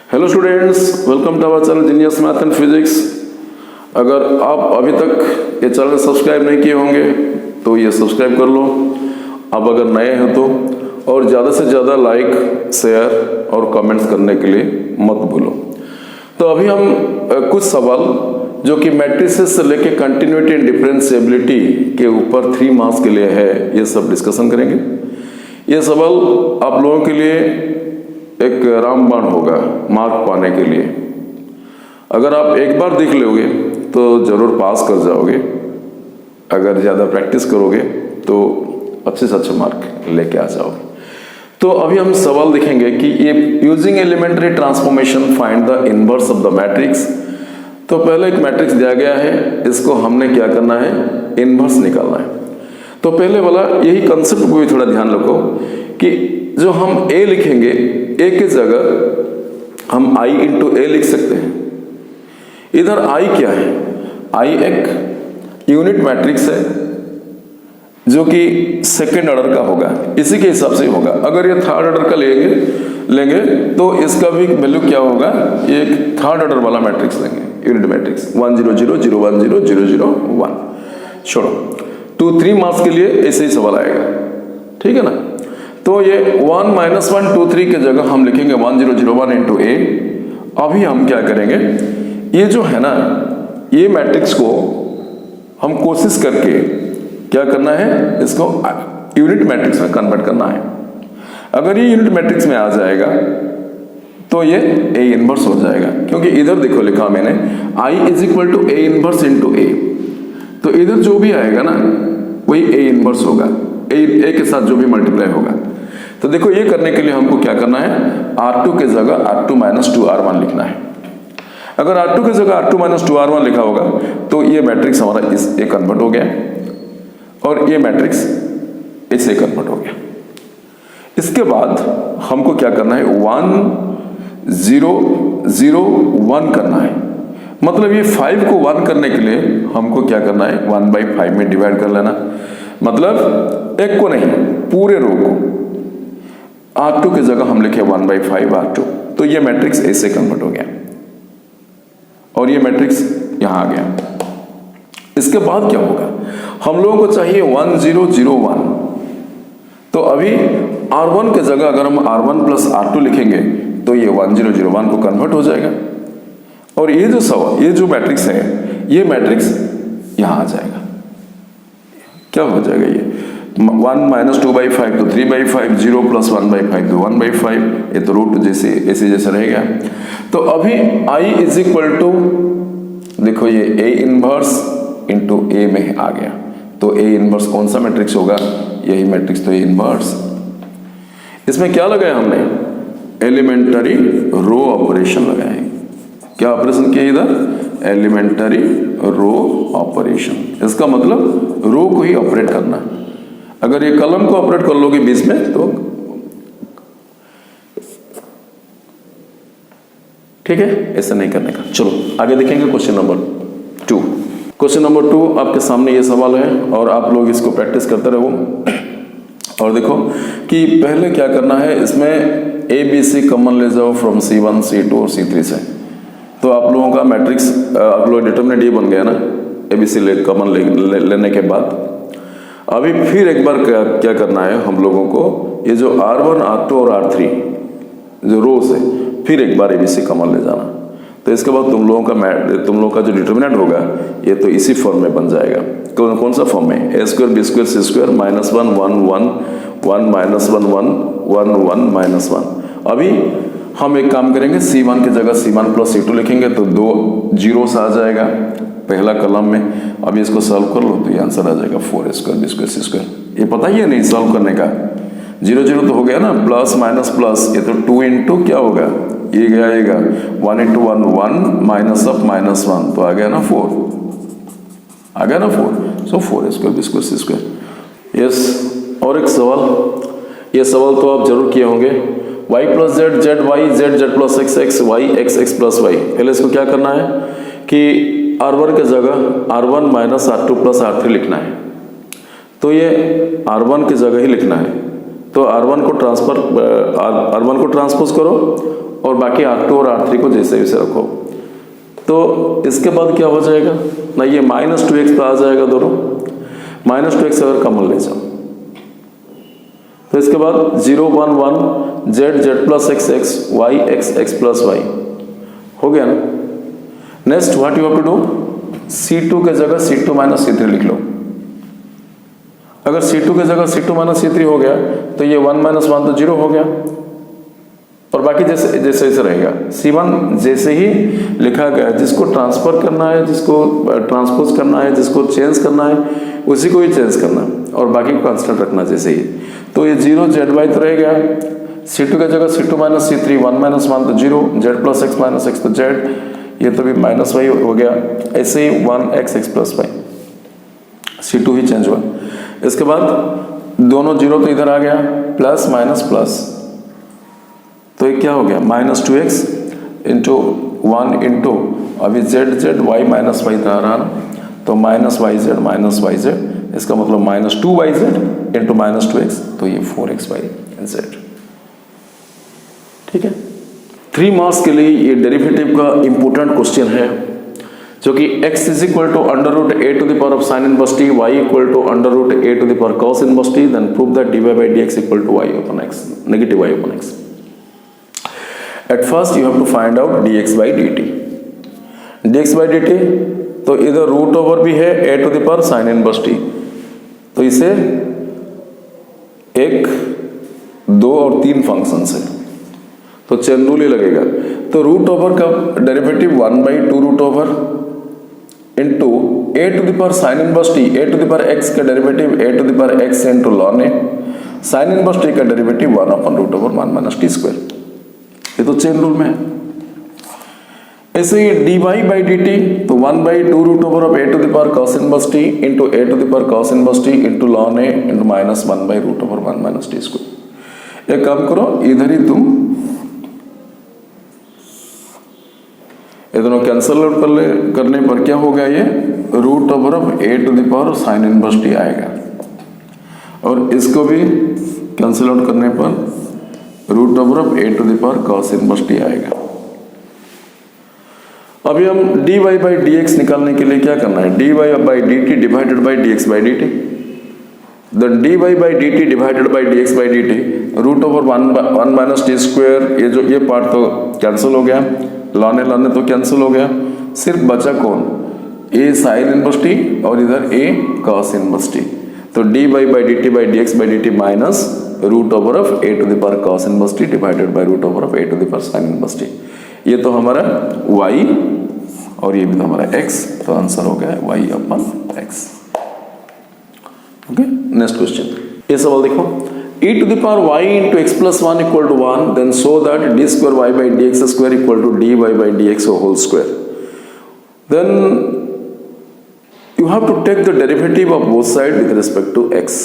Hello students, welcome to our channel genius math and physics. अगर आप अभी तक ये चैनल सब्सक्राइब नहीं किए होंगे तो ये सब्सक्राइब कर लो। आप अगर नए हैं तो, और ज़्यादा से ज़्यादा लाइक, शेयर और कमेंट्स करने के लिए मत भूलो। तो अभी हम कुछ सवाल जो कि मैट्रिसेस से लेके कंटिन्यूटी एंड डिफरेंशिएबिलिटी के ऊपर 3 मार्क्स के लिए है, ये सब डिस्कशन करेंगे। ये सवाल आप लोगों के लिए एक रामबाण होगा मार्क पाने के लिए। अगर आप एक बार देख लोगे तो ज़रूर पास कर जाओगे। अगर ज़्यादा प्रैक्टिस करोगे तो अच्छे से अच्छे मार्क लेके आ जाओगे। तो अभी हम सवाल देखेंगे कि ये using elementary transformation find the inverse of the matrix. तो पहले एक मैट्रिक्स दिया गया है, इसको हमने क्या करना है, इनवर्स निकालना है। तो पहले वाला यही कंसेप्ट को भी थोड़ा ध्यान रखो कि जो हम ए लिखेंगे, ए की जगह हम आई इंटू ए लिख सकते हैं। इधर आई क्या है, आई एक यूनिट मैट्रिक्स है जो कि सेकेंड ऑर्डर का होगा, इसी के हिसाब से होगा। अगर ये थर्ड ऑर्डर का लेंगे तो इसका भी वैल्यू क्या होगा, ये एक थर्ड ऑर्डर वाला मैट्रिक्स लेंगे, यूनिट मैट्रिक्स 1 0 0 0 1 0 0 0 1। छोड़ो, 2-3 मार्क्स के लिए ऐसे ही सवाल आएगा, ठीक है ना। तो ये 1 -1 2 3 की जगह हम लिखेंगे 1 0 0 1 इंटू ए। अभी हम क्या करेंगे, ये जो है ना, ये मैट्रिक्स को हम कोशिश करके क्या करना है, इसको यूनिट मैट्रिक्स में कन्वर्ट करना है। अगर ये यूनिट मैट्रिक्स में आ जाएगा तो ये ए इनवर्स हो जाएगा, क्योंकि इधर देखो लिखा मैंने I is equal to A inverse into A. तो इधर जो भी आएगा ना वही ए इनवर्स होगा, ए के साथ जो भी मल्टीप्लाई होगा। तो देखो, ये करने के लिए हमको क्या करना है, R2 के जगह R2 - 2R1 लिखना है। अगर R2 के जगह R2 - 2R1 लिखा होगा तो ये मैट्रिक्स हमारा इस ए कन्वर्ट हो गया और ये मैट्रिक्स इस ए कन्वर्ट हो गया। इसके बाद हमको क्या करना है, 1 0 0 1 करना है। मतलब ये 5 को 1 करने के लिए हमको क्या करना है, 1/5 में डिवाइड कर लेना। मतलब एक को नहीं, पूरे रो को। R2 की जगह हम लिखे 1/5 R2, तो ये मैट्रिक्स ऐसे कन्वर्ट हो गया और ये मैट्रिक्स यहां आ गया। इसके बाद क्या होगा, हम लोगों को चाहिए 1 0 0 1। तो अभी R1 की जगह अगर हम R1 + R2 लिखेंगे तो ये 1 0 0 1 को कन्वर्ट हो जाएगा और ये जो सवाल, ये जो मैट्रिक्स है, ये मैट्रिक्स यहां आ जाएगा। क्या हो जाएगा, ये 1 - 2/5 तो 3/5, 0 + 1/5 तो 1/5, ये तो रूट जैसे ऐसे जैसा रहेगा। तो अभी I इज इक्वल टू, देखो ये ए इनवर्स इंटू ए में आ गया। तो ए इनवर्स कौन सा मैट्रिक्स होगा, यही मैट्रिक्स, तो ए इनवर्स। इसमें क्या लगाया हमने, एलिमेंटरी रो ऑपरेशन लगाए। क्या ऑपरेशन किया इधर, एलिमेंटरी रो ऑपरेशन। इसका मतलब रो को ही ऑपरेट करना। अगर ये कॉलम को ऑपरेट कर लोगे बीच में तो ठीक है, ऐसा नहीं करने का। चलो आगे देखेंगे क्वेश्चन नंबर 2। क्वेश्चन नंबर 2 आपके सामने ये सवाल है और आप लोग इसको प्रैक्टिस करते रहो। और देखो कि पहले क्या करना है, इसमें ABC कॉमन ले जाओ फ्रॉम C1 C2 और C3 से। तो आप लोगों का मैट्रिक्स, आप लोग डिटरमिनेंट ये बन गया ना, ABC कॉमन लेने के बाद। अभी फिर एक बार क्या करना है हम लोगों को, ये जो R1 R2 और R3 जो रोज है, फिर एक बार ABC कॉमन ले जाना। तो इसके बाद तुम लोगों का जो डिटरमिनेंट होगा ये तो इसी फॉर्म में बन जाएगा। कौन सा फॉर्म में, A² B² C² -1 1 1 1 -1 1 1 1 -1। अभी हम एक काम करेंगे, C1 की जगह C1 + C2 लिखेंगे तो 2 zeros आ जाएगा पहला कॉलम में। अभी इसको सॉल्व कर लो तो ये आंसर आ जाएगा 4A² B² C²। ये पता ही है नहीं सॉल्व करने का, 0 0 तो हो गया ना, प्लस माइनस प्लस, ये तो 2 इंटू क्या होगा, ये आएगा 1 × 1 1 -1 तो आ गया ना 4, आ गया ना 4। सो 4A² B² C²। यस, और एक सवाल, ये सवाल तो आप जरूर किए होंगे, y + z z y z z + x x y x x + y। पहले इसको क्या करना है कि R1 की जगह R1 - R2 + R3 लिखना है। तो ये R1 की जगह ही लिखना है, तो R1 को ट्रांसपोज करो और बाकी R2 और R3 को जैसे वैसे रखो। तो इसके बाद क्या हो जाएगा ना, ये -2x पे आ जाएगा दोनों, -2x अगर कॉमन ले जाओ तो इसके बाद 0 1 1 z plus x x y x plus y हो गया ना। Next what you have to do, C2 के जगह C2 माइनस C3 लिख लो। अगर C2 के जगह C2 माइनस C3 हो गया तो ये 1 माइनस 1 तो 0 हो गया और बाकी जैसे जैसे रहेगा। C1 जैसे ही लिखा गया, जिसको ट्रांसफर करना है, जिसको ट्रांसपोज करना है, जिसको चेंज करना है उसी को ही चेंज करना और बाकी को कांस्टेंट रखना जैसे ही। तो ये 0 ZY तो रह गया, C2 की जगह C2 माइनस C3, 1 माइनस 1 तो 0, z plus x minus x तो z, ये तो भी माइनस y हो गया। ऐसे ही 1x x plus y, C2 ही चेंज हुआ। इसके बाद दोनों 0 तो इधर आ गया, प्लस माइनस प्लस, तो ये क्या हो गया -2x इंटू 1 इंटू अभी z y माइनस y इधर आ रहा ना, तो -yz, इसका मतलब -2yz इंटू -2x, तो ये 4xy z। ठीक है, 3 मार्क्स के लिए ये डेरिवेटिव का इंपॉर्टेंट क्वेश्चन है, जो कि x is equal to under root a to the power of sine inverse t, y equal to under root a to the power cos inverse t, then prove that dy by dx equal to y upon x, negative y upon x। At first you have to find out dx by dt। dx by dt तो इधर root over भी है a to the power sine inverse t, तो इसे 1, 2 और 3 function है तो chain rule ही लगेगा। तो रूट ओवर का derivative 1/2 root over into a to the power sine inverse t, a to the power x का derivative a to the power x into ln a, sine inverse t का derivative 1 upon root over 1 minus t square, ये तो chain rule में है। ऐसे ही dy by dt तो 1/2 root over of a to the power cos inverse t into a to the power cos inverse t into ln a into minus 1 root over 1 minus t square. एक काम करो, इधर ही तुम ये दोनों cancel out करने पर क्या होगा, ये root over of a to the power sine inverse t आएगा, और इसको भी कैंसल आउट करने पर root over of a to the power cos inverse t आएगा। अभी हम dy by dx निकालने के लिए क्या करना है, dy by dt divided by dx by dt। देन dy by dt divided by dx by dt root over 1 minus t square, ये पार्ट तो कैंसिल हो गया, लाने तो कैंसिल हो गया, सिर्फ बचा कौन, a साइन इनवर्स t और इधर a cos इनवर्स t। तो dy by dt by dx by dt minus root over of a to the power cos inverse t by बाय over over of a to the power sin inverse t। ये तो हमारा y और ये भी तो हमारा x, तो आंसर हो गया y upon x। Okay, next question, ये सवाल देखो, e to the power y into x plus 1 equal to 1, then so that d square y by dx square equal to dy by dx whole square. Then you have to take the derivative of both sides with respect to x.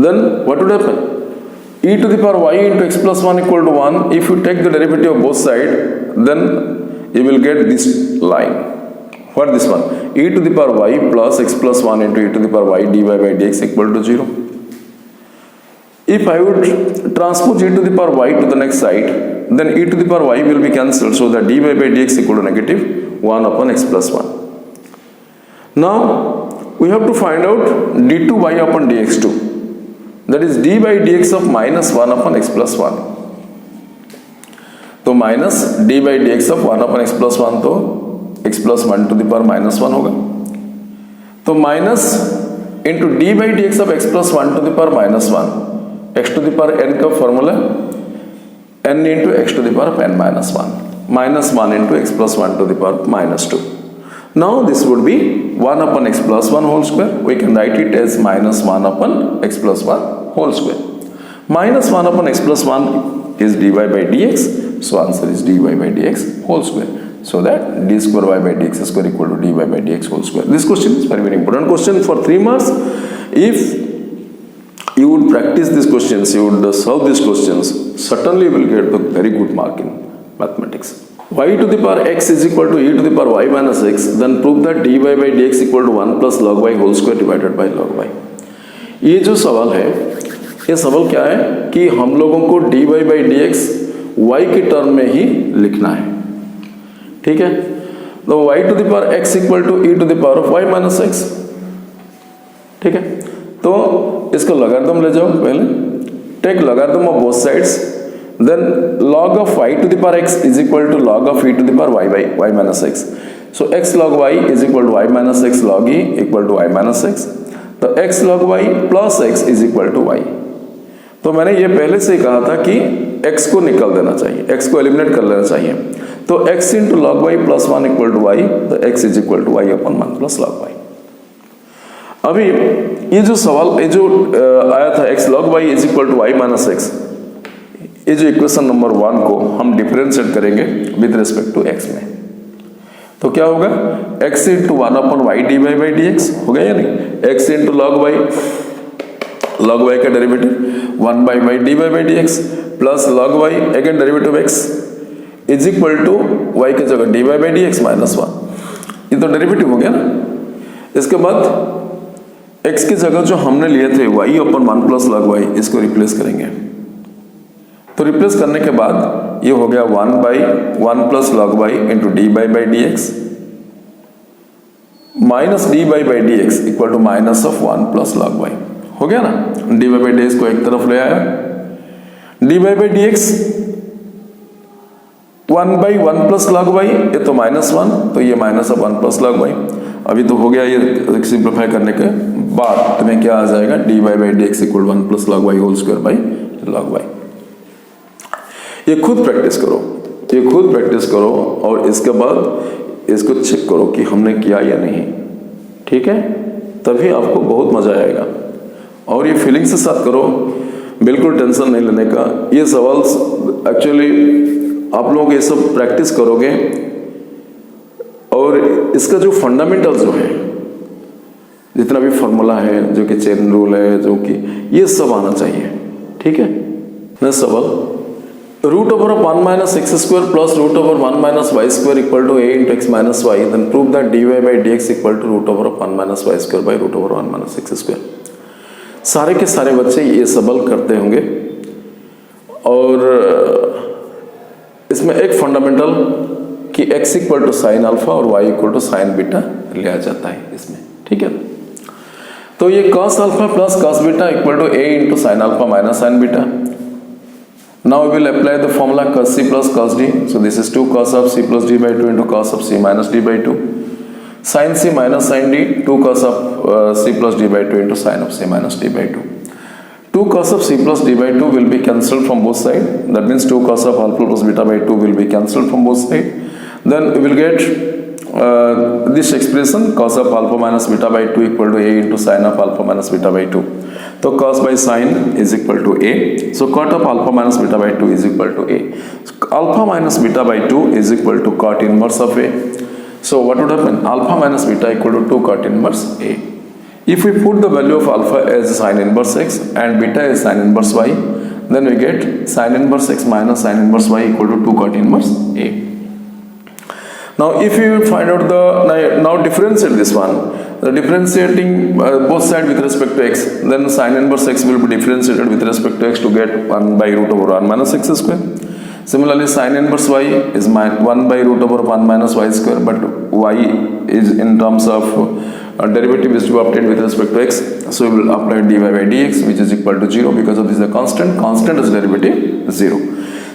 Then what would happen? E to the power y into x plus 1 equal to 1. If you take the derivative of both sides, then you will get this line. What this one? E to the power y plus x plus 1 into e to the power y dy by dx equal to 0. If I would transpose e to the power y to the next side, then e to the power y will be cancelled, so that dy by dx equal to negative 1 upon x plus 1. Now we have to find out d2y upon dx2, that is d by dx of minus 1 upon x plus 1. तो minus d by dx of 1 upon x plus 1 तो x plus 1 to the power minus 1 होगा, तो minus into d by dx of x plus 1 to the power minus 1, x to the power n का formula n into x to the power of n minus 1, minus 1 into x plus 1 to the power minus 2. Now this would be 1 upon x plus 1 whole square. We can write it as minus 1 upon x plus 1 whole square. Minus 1 upon x plus 1 is dy by dx. So answer is dy by dx whole square. So that d square y by dx square equal to dy by dx whole square. This question is very important question for 3 marks. If you would practice these questions, you would solve these questions, certainly you will get the very good mark in mathematics. Y to the power x is equal to e to the power y minus x, then prove that dy by dx equal to 1 plus log y whole square divided by log y. ये जो सवाल है ये सवाल क्या है कि हम लोगों को dy by d x y के टर्म में ही लिखना है, ठीक है। तो y to the power x equal to e to the power of y minus x, ठीक है। तो इसको लॉगरिथम ले जाओ, पहले take logarithm of both sides, then log of y to the power x is equal to log of e to the power y by y minus x. So x log y is equal to y minus x log e equal to y minus x. तो x log y plus x is equal to y. तो मैंने ये पहले से ही कहा था कि x को निकाल देना चाहिए, x को एलिमिनेट कर लेना चाहिए। तो x into log y plus one equal to y, तो x is equal to y upon one plus log y. अभी ये जो सवाल ये जो आया था x log y is equal to y minus x, ये जो इक्वेशन नंबर 1 को हम डिफरेंशिएट करेंगे विद रिस्पेक्ट टू x में, तो क्या होगा x into one upon y d y by d x हो गया या नहीं, x इंटू लॉग वाई का derivative 1 by y d y by d x plus log y again derivative x is equal to y की जगह d y by d x minus one, ये तो derivative हो गया ना। इसके बाद x की जगह जो हमने लिए थे y upon one plus log y, इसको रिप्लेस करेंगे। तो रिप्लेस करने के बाद ये हो गया 1 by one plus log y into d by by d x minus d by by d x equal to minus of 1 plus log y, हो गया ना। D by by d x को एक तरफ ले आया, d by by d x 1 by one plus log y, ये तो माइनस वन, तो ये minus of 1 plus log y. अभी तो हो गया, ये सिंप्लीफाई करने के बाद तुम्हें क्या आ जाएगा, d by by d x equal 1 plus log y whole square by log y. ये खुद प्रैक्टिस करो, ये खुद प्रैक्टिस करो और इसके बाद इसको चेक करो कि हमने किया या नहीं, ठीक है। तभी आपको बहुत मजा आएगा। और ये फीलिंग से साथ करो, बिल्कुल टेंशन नहीं लेने का। ये सवाल एक्चुअली आप लोग ये सब प्रैक्टिस करोगे और इसका जो फंडामेंटल जो है, जितना भी फॉर्मूला है, जो कि चेन रूल है, जो कि ये सब आना चाहिए, ठीक है। नेक्स्ट सवाल, root over of 1 minus x square plus root over 1 minus y square equal to a into x minus y, then prove that dy by d x equal to root over of 1 minus y square by root over 1 minus x square. सारे के सारे बच्चे ये सवाल करते होंगे और इसमें एक फंडामेंटल कि x equal to sine alpha और y equal to sine beta लिया जाता है इसमें, ठीक है। तो ये cos alpha plus cos beta equal to a into sine alpha minus sine beta. Now we will apply the formula cos c plus cos d. So this is 2 cos of c plus d by 2 into cos of c minus d by 2. Sin c minus sin d, 2 cos of c plus d by 2 into sin of c minus d by 2. 2 cos of c plus d by 2 will be cancelled from both sides. That means 2 cos of alpha plus beta by 2 will be cancelled from both sides. Then we will get this expression cos of alpha minus beta by 2 equal to a into sin of alpha minus beta by 2. तो cos by sin is equal to a. So cot of alpha minus beta by 2 is equal to a. So alpha minus beta by 2 is equal to cot inverse of a. So what would happen? Alpha minus beta equal to 2 cot inverse a. If we put the value of alpha as sin inverse x and beta as sin inverse y, then we get sin inverse x minus sin inverse y equal to 2 cot inverse a. Now if you find out the, now differentiate this one, the differentiating both sides with respect to x, then sin inverse x will be differentiated with respect to x to get 1 by root over 1 minus x square. Similarly sin inverse y is 1 by root over 1 minus y square, but y is in terms of derivative is to be obtained with respect to x, so we will apply dy by dx which is equal to 0 because of this is a constant is derivative 0.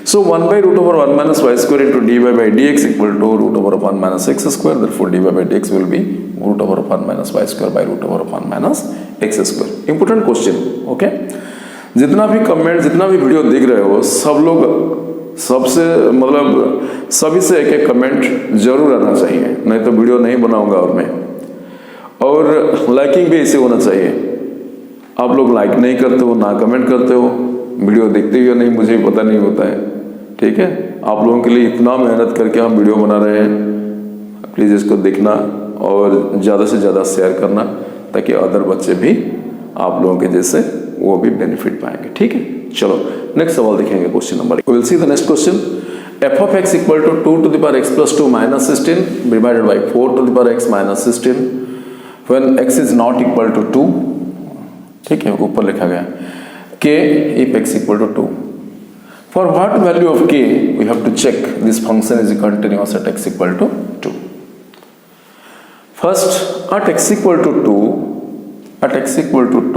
So 1 by root over 1 minus y square into dy by dx equal to root over 1 minus x square, therefore dy by dx will be root over 1 minus y square by root over 1 minus x square. Important question, okay? जितना भी comment, जितना भी video देख रहे हो, सब लोग सबसे मतलब सभी से एक एक कमेंट जरूर आना चाहिए, नहीं तो वीडियो नहीं बनाऊंगा और मैं। और लाइकिंग भी ऐसे होना चाहिए। आप लोग लाइक नहीं करते हो, ना कमेंट करते हो, वीडियो देखते हो नहीं, मुझे पता नहीं होता है, ठीक है। आप लोगों के लिए इतना मेहनत करके हम वीडियो बना रहे हैं, प्लीज़ इसको देखना और ज़्यादा से ज़्यादा शेयर करना ताकि अदर बच्चे भी आप लोगों के जैसे वो भी बेनिफिट पाएंगे, ठीक है। चलो नेक्स्ट सवाल देखेंगे, question number, we will see the next question. f of x equal to 2 to the power x plus 2 minus 16 divided by 4 to the power x minus 16 when x is not equal to 2, ठीक है, ऊपर लिखा गया। k if x equal to 2. For what value of k we have to check this function is continuous at x equal to 2. First, at x equal to 2,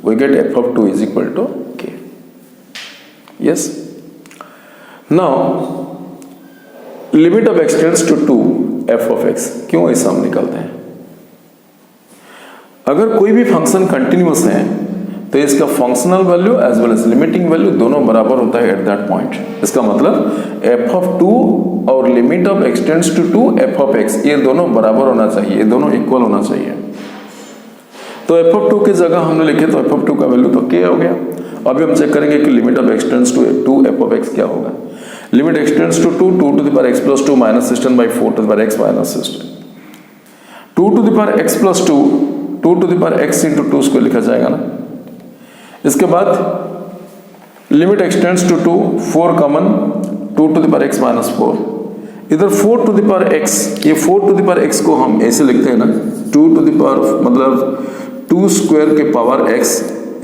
we get f of 2 is equal to k. Yes. Now limit of x tends to 2 f of x. क्यों ऐसा हम निकालते हैं? अगर कोई भी function continuous है तो इसका functional value as well as limiting value दोनों बराबर होता है एट दैट पॉइंट. इसका मतलब f ऑफ 2 और limit of x tends to 2 f of x, ये दोनों बराबर होना चाहिए, ये दोनों इक्वल होना चाहिए. तो f ऑफ 2 की जगह हमने लिखे तो f ऑफ 2 का वैल्यू तो k हो गया. अभी हम चेक करेंगे कि limit of x tends to 2 f of x क्या होगा. Limit x tends to 2 to the power x plus 2 minus 16 by 4 to the power x minus 16. 2 to the power x plus 2 to the power x into 2 square लिखा जाएगा ना. इसके बाद limit x tends to 2, 4 common, 2 to the power x minus 4. इधर 4 to the power x, ये 4 to the power x को हम ऐसे लिखते हैं ना, 2 to the power मतलब 2 स्क्वायर के पावर x,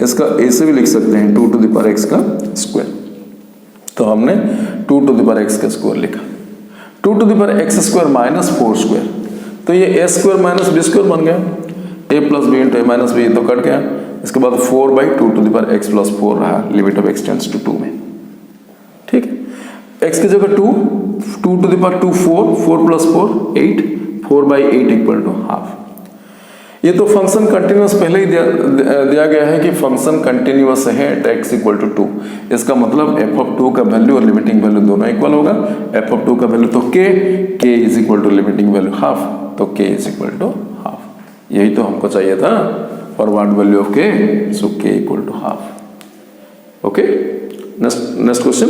इसका ऐसे भी लिख सकते हैं 2 to the power x का स्क्वायर. तो हमने 2 to the power x का स्क्वायर लिखा. 2 to the power x square minus 4 square, तो ये a square minus b square बन गया. a plus b into a minus b तो कट गया. इसके बाद 4 by 2 to the power x plus 4 रहा limit of x tends to 2 में. ठीक है. x की जगह 2 to the power 2 4 plus 4 8, 4 by 8 equal to half. ये तो फंक्शन कंटिन्यूअस पहले ही दिया गया है कि फंक्शन कंटिन्यूअस है एट x इक्वल टू 2. इसका मतलब f ऑफ 2 का वैल्यू और लिमिटिंग वैल्यू दोनों इक्वल होगा. f ऑफ 2 का वैल्यू तो k is equal to limiting value half, तो k is equal to half. यही तो हमको चाहिए था. For what value of k, so k equal to half. Okay. Next question.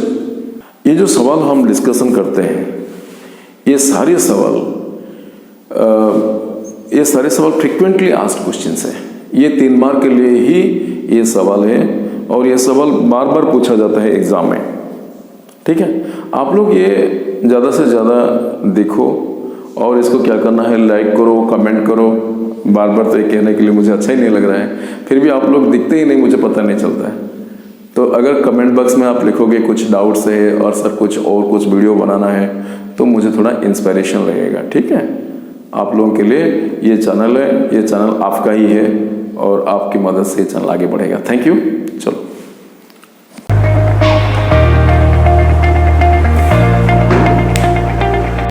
ये जो सवाल हम डिस्कशन करते हैं, ये सारे सवाल फ्रिक्वेंटली आस्क्ड क्वेश्चंस हैं. ये 3 मार्क के लिए ही ये सवाल है और ये सवाल बार बार पूछा जाता है एग्जाम में. ठीक है. आप लोग ये ज़्यादा से ज़्यादा देखो और इसको क्या करना है, लाइक करो, कमेंट करो. बार बार तो ये कहने के लिए मुझे अच्छा ही नहीं लग रहा है, फिर भी आप लोग दिखते ही नहीं, मुझे पता नहीं चलता है. तो अगर कमेंट बॉक्स में आप लिखोगे कुछ डाउट्स है और सर कुछ वीडियो बनाना है, तो मुझे थोड़ा इंस्पिरेशन लगेगा. ठीक है. आप लोगों के लिए ये चैनल है, ये चैनल आपका ही है और आपकी मदद से ये चैनल आगे बढ़ेगा. Thank you. चलो.